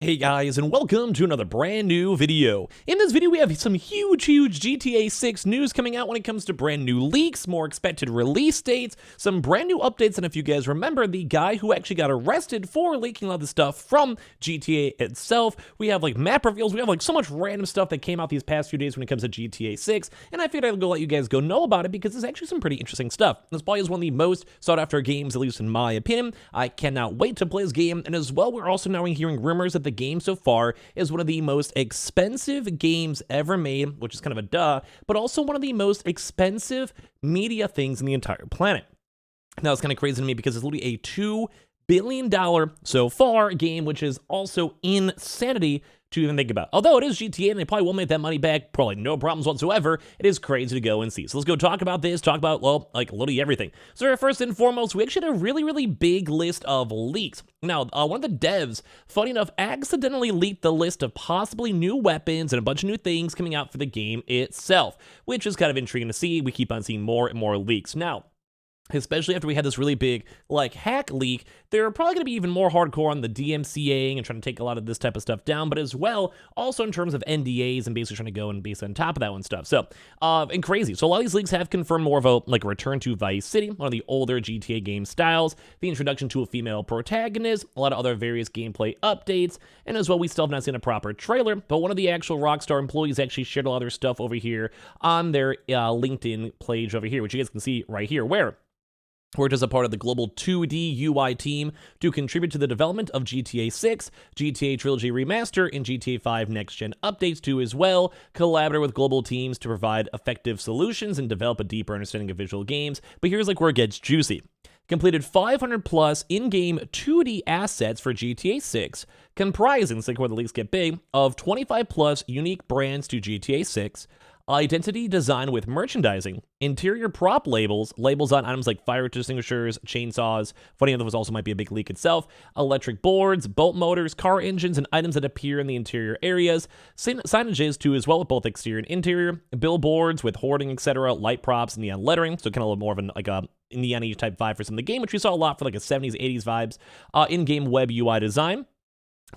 Hey guys, and welcome to another brand new video. In this video, we have some huge GTA 6 news coming out when it comes to brand new leaks, more expected release dates, some brand new updates, and if you guys remember the guy who actually got arrested for leaking a lot of the stuff from GTA itself, we have like map reveals, we have like so much random stuff that came out these past few days when it comes to GTA 6, and I figured I'd go let you guys go know about it because there's actually some pretty interesting stuff. This probably is one of the most sought after games, at least in my opinion. I cannot wait to play this game, and as well, we're also now hearing rumors that the game so far is one of the most expensive games ever made, which is kind of a duh, but also one of the most expensive media things in the entire planet. Now, it's kind of crazy to me because it's literally a $2 billion so far game, which is also insanity to even think about. Although it is GTA and they probably will make that money back, probably no problems whatsoever, it is crazy to go and see. So let's go talk about this, talk about, well, like literally everything. So first and foremost, we actually had a really big list of leaks. Now, one of the devs, funny enough, accidentally leaked the list of possibly new weapons and a bunch of new things coming out for the game itself, which is kind of intriguing to see. We keep on seeing more and more leaks. Now, especially after we had this really big, like, hack leak, they're probably going to be even more hardcore on the DMCAing and trying to take a lot of this type of stuff down, but as well, also in terms of NDAs and basically trying to go and base on top of that one stuff. So, and crazy. So a lot of these leaks have confirmed more of a, like, return to Vice City, one of the older GTA game styles, the introduction to a female protagonist, a lot of other various gameplay updates, and as well, we still have not seen a proper trailer, but one of the actual Rockstar employees actually shared a lot of their stuff over here on their LinkedIn page over here, which you guys can see right here, where worked as a part of the global 2D UI team to contribute to the development of GTA 6, GTA Trilogy Remaster, and GTA 5 next-gen updates too as well, collaborate with global teams to provide effective solutions and develop a deeper understanding of visual games. But here's like where it gets juicy. Completed 500 plus in-game 2D assets for GTA 6, comprising, it's like where the leaks get big, of 25 plus unique brands to GTA 6, identity design with merchandising, interior prop labels, labels on items like fire extinguishers, chainsaws, funny enough, this also might be a big leak itself, electric boards, boat motors, car engines, and items that appear in the interior areas, signages too as well with both exterior and interior, billboards with hoarding, etc., light props, and neon lettering, so kind of a little more of an, like a neon-y type vibe for some of the game, which we saw a lot for like a 70s, 80s vibes, in-game web UI design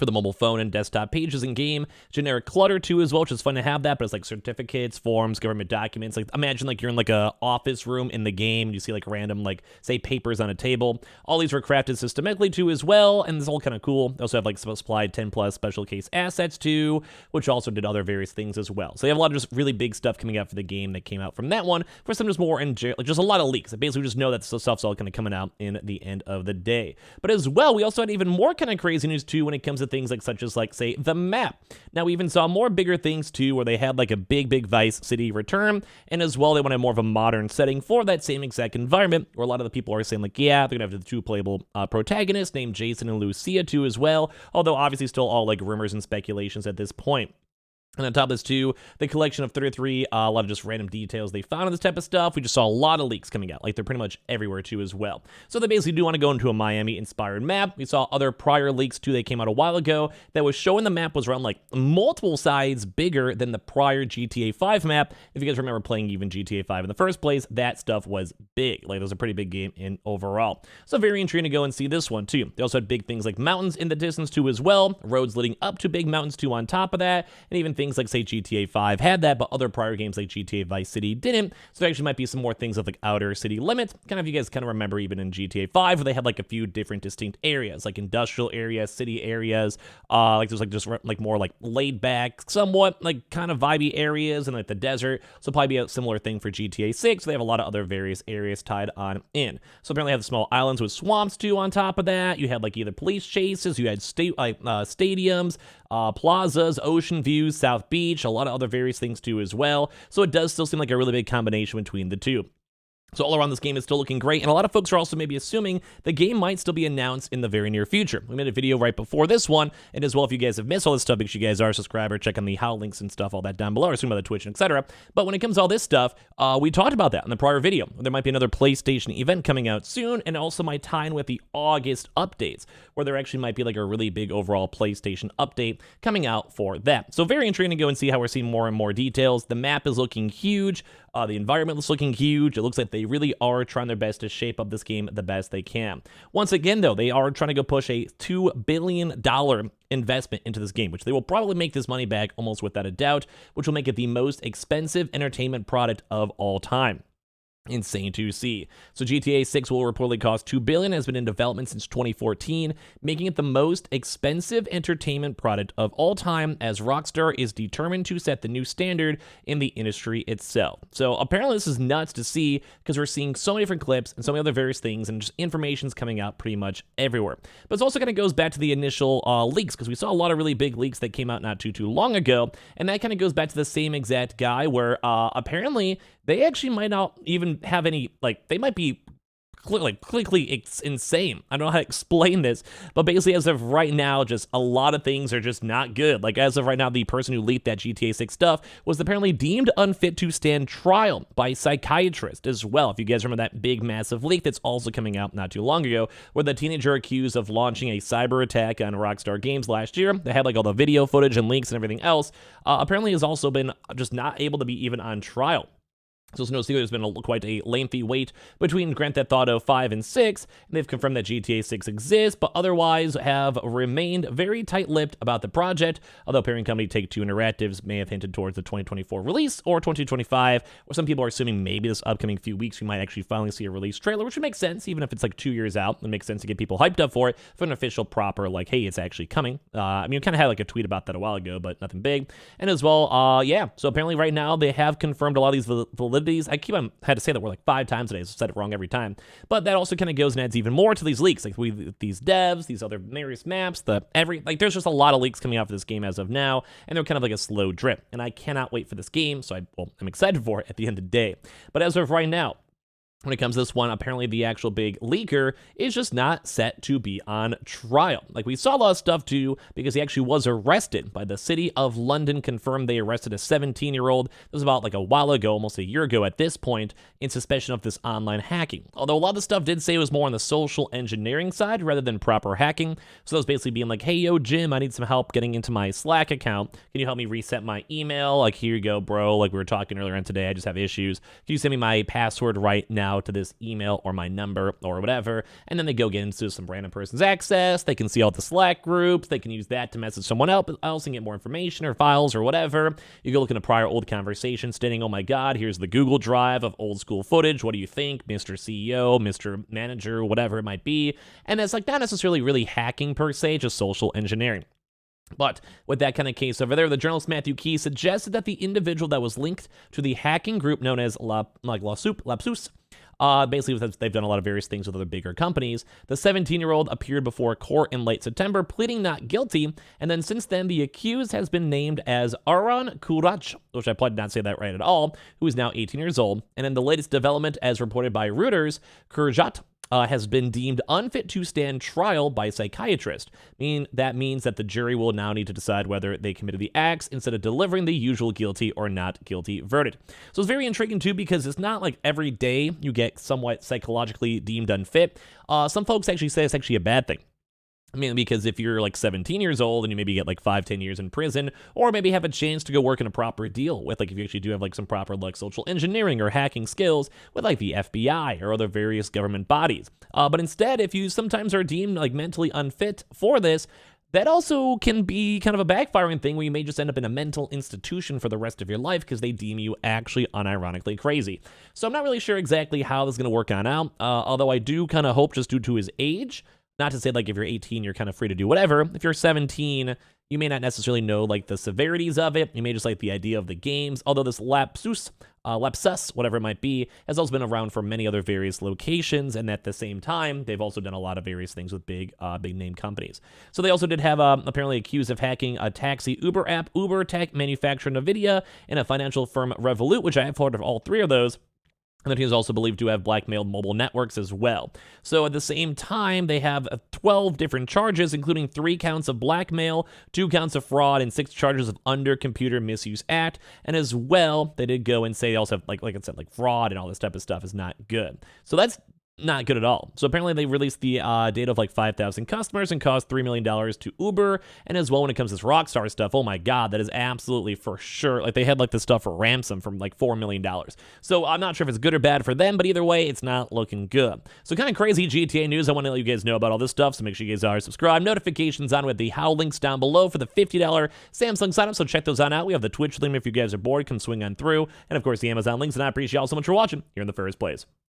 for the mobile phone and desktop pages in game, generic clutter too as well, which is fun to have that, but it's like certificates, forms, government documents. Like imagine like you're in like a office room in the game, and you see like random like say papers on a table. All these were crafted systematically too as well, and it's all kind of cool. They also have like supplied 10 plus special case assets too, which also did other various things as well. So you have a lot of just really big stuff coming out for the game that came out from that one. For some just more in like just a lot of leaks. Basically, we just know that the stuff's all kind of coming out in the end of the day. But as well, we also had even more kind of crazy news too when it comes to things like such as like say the map. Now we even saw more bigger things too, where they had like a big Vice City return, and as well they wanted more of a modern setting for that same exact environment, where a lot of the people are saying like, yeah, they're gonna have the two playable protagonists named Jason and Lucia too as well, although obviously still all like rumors and speculations at this point. And on top of this too, the collection of 33, a lot of just random details they found on this type of stuff. We just saw a lot of leaks coming out, like they're pretty much everywhere too as well. So they basically do want to go into a Miami-inspired map. We saw other prior leaks too, they came out a while ago, that was showing the map was around like multiple sides bigger than the prior GTA 5 map. If you guys remember playing even GTA 5 in the first place, that stuff was big. Like it was a pretty big game in overall. So very intriguing to go and see this one too. They also had big things like mountains in the distance too as well, roads leading up to big mountains too on top of that, and even things like say GTA 5 had that, but other prior games like GTA Vice City didn't. So there actually might be some more things of like outer city limits. Kind of, you guys kind of remember even in GTA 5 where they had like a few different distinct areas, like industrial areas, city areas, like there's like just like more like laid back, somewhat like kind of vibey areas and like the desert. So probably be a similar thing for GTA 6. So they have a lot of other various areas tied on in. So apparently they have small islands with swamps too on top of that. You had like either police chases, you had stadiums, plazas, ocean views, South Beach, a lot of other various things too as well. So it does still seem like a really big combination between the two. So all around, this game is still looking great, and a lot of folks are also maybe assuming the game might still be announced in the very near future. We made a video right before this one, and as well, if you guys have missed all this stuff, make sure you guys are a subscriber, check on the how links and stuff, all that down below, or assume about the Twitch and etc. But when it comes to all this stuff, we talked about that in the prior video. There might be another PlayStation event coming out soon, and also might tie in with the August updates, where there actually might be like a really big overall PlayStation update coming out for that. So very intriguing to go and see how we're seeing more and more details. The map is looking huge. The environment is looking huge. It looks like they really are trying their best to shape up this game the best they can. Once again, though, they are trying to go push a $2 billion investment into this game, which they will probably make this money back almost without a doubt, which will make it the most expensive entertainment product of all time. Insane to see. So GTA 6 will reportedly cost $2 billion, has been in development since 2014, making it the most expensive entertainment product of all time, as Rockstar is determined to set the new standard in the industry itself. So apparently this is nuts to see, because we're seeing so many different clips and so many other various things, and just information's coming out pretty much everywhere. But it also kind of goes back to the initial leaks, because we saw a lot of really big leaks that came out not too long ago, and that kind of goes back to the same exact guy where apparently they actually might not even have any, like, they might be clinically insane. I don't know how to explain this, but basically as of right now, just a lot of things are just not good. Like as of right now, the person who leaked that GTA 6 stuff was apparently deemed unfit to stand trial by a psychiatrist as well. If you guys remember that big massive leak that's also coming out not too long ago, where the teenager accused of launching a cyber attack on Rockstar Games last year, they had like all the video footage and leaks and everything else, apparently has also been just not able to be even on trial. So it's no secret there's been quite a lengthy wait between Grand Theft Auto 5 and 6, and they've confirmed that GTA 6 exists, but otherwise have remained very tight-lipped about the project, although parent company Take-Two Interactives may have hinted towards the 2024 release or 2025, where some people are assuming maybe this upcoming few weeks we might actually finally see a release trailer, which would make sense, even if it's like 2 years out. It makes sense to get people hyped up for it, for an official proper, like, hey, it's actually coming. I mean, we kind of had like a tweet about that a while ago, but nothing big. And as well, yeah, so apparently right now they have confirmed a lot of these validities. I had to say that word like 5 times today, so I said it wrong every time. But that also kind of goes and adds even more to these leaks. Like these devs, these other various maps, like there's just a lot of leaks coming out of this game as of now, and they're kind of like a slow drip. And I cannot wait for this game, so I'm excited for it at the end of the day. But as of right now, when it comes to this one, apparently the actual big leaker is just not set to be on trial. Like, we saw a lot of stuff too, because he actually was arrested by the city of London, confirmed they arrested a 17-year-old. This was about like a while ago, almost a year ago at this point, in suspicion of this online hacking. Although a lot of the stuff did say it was more on the social engineering side rather than proper hacking. So that was basically being like, hey, yo, Jim, I need some help getting into my Slack account. Can you help me reset my email? Like, here you go, bro. Like we were talking earlier on today, I just have issues. Can you send me my password right now to this email or my number or whatever? And then they go get into some random person's access. They can see all the Slack groups. They can use that to message someone else and get more information or files or whatever. You go look into prior old conversations stating, oh my God, here's the Google Drive of old school footage. What do you think, Mr. CEO, Mr. Manager, whatever it might be? And it's like not necessarily really hacking per se, just social engineering. But with that kind of case over there, the journalist Matthew Key suggested that the individual that was linked to the hacking group known as Lapsus, basically, they've done a lot of various things with other bigger companies. The 17-year-old appeared before court in late September, pleading not guilty, and then since then, the accused has been named as Aron Kurach, which I probably did not say that right at all, who is now 18 years old. And in the latest development, as reported by Reuters, Kurjat has been deemed unfit to stand trial by a psychiatrist. That means that the jury will now need to decide whether they committed the acts instead of delivering the usual guilty or not guilty verdict. So it's very intriguing too, because it's not like every day you get somewhat psychologically deemed unfit. Some folks actually say it's actually a bad thing. I mean, because if you're like 17 years old and you maybe get like 5-10 years in prison, or maybe have a chance to go work in a proper deal with, like, if you actually do have like some proper like social engineering or hacking skills with like the FBI or other various government bodies. But instead, if you sometimes are deemed like mentally unfit for this, that also can be kind of a backfiring thing where you may just end up in a mental institution for the rest of your life because they deem you actually unironically crazy. So I'm not really sure exactly how this is going to work on out, although I do kind of hope, just due to his age, not to say like if you're 18, you're kind of free to do whatever. If you're 17, you may not necessarily know like the severities of it. You may just like the idea of the games, although this lapsus, whatever it might be, has also been around for many other various locations, and at the same time, they've also done a lot of various things with big name companies. So they also did have apparently accused of hacking a taxi Uber app, Uber, tech manufacturer NVIDIA, and a financial firm Revolut, which I have heard of all three of those. And then he is also believed to have blackmailed mobile networks as well. So at the same time, they have 12 different charges, including 3 counts of blackmail, 2 counts of fraud, and 6 charges of under Computer Misuse Act. And as well, they did go and say they also have, like I said, like fraud and all this type of stuff is not good. So that's Not good at all. So apparently they released the data of like 5,000 customers and cost $3 million to Uber. And as well, when it comes to this Rockstar stuff, oh my God, that is absolutely for sure. Like they had like this stuff for ransom from like $4 million. So I'm not sure if it's good or bad for them, but either way, it's not looking good. So kind of crazy GTA news. I want to let you guys know about all this stuff. So make sure you guys are subscribed. Notifications on with the how links down below for the $50 Samsung sign up. So check those out. We have the Twitch link if you guys are bored, come swing on through. And of course, the Amazon links. And I appreciate y'all so much for watching here in the first place.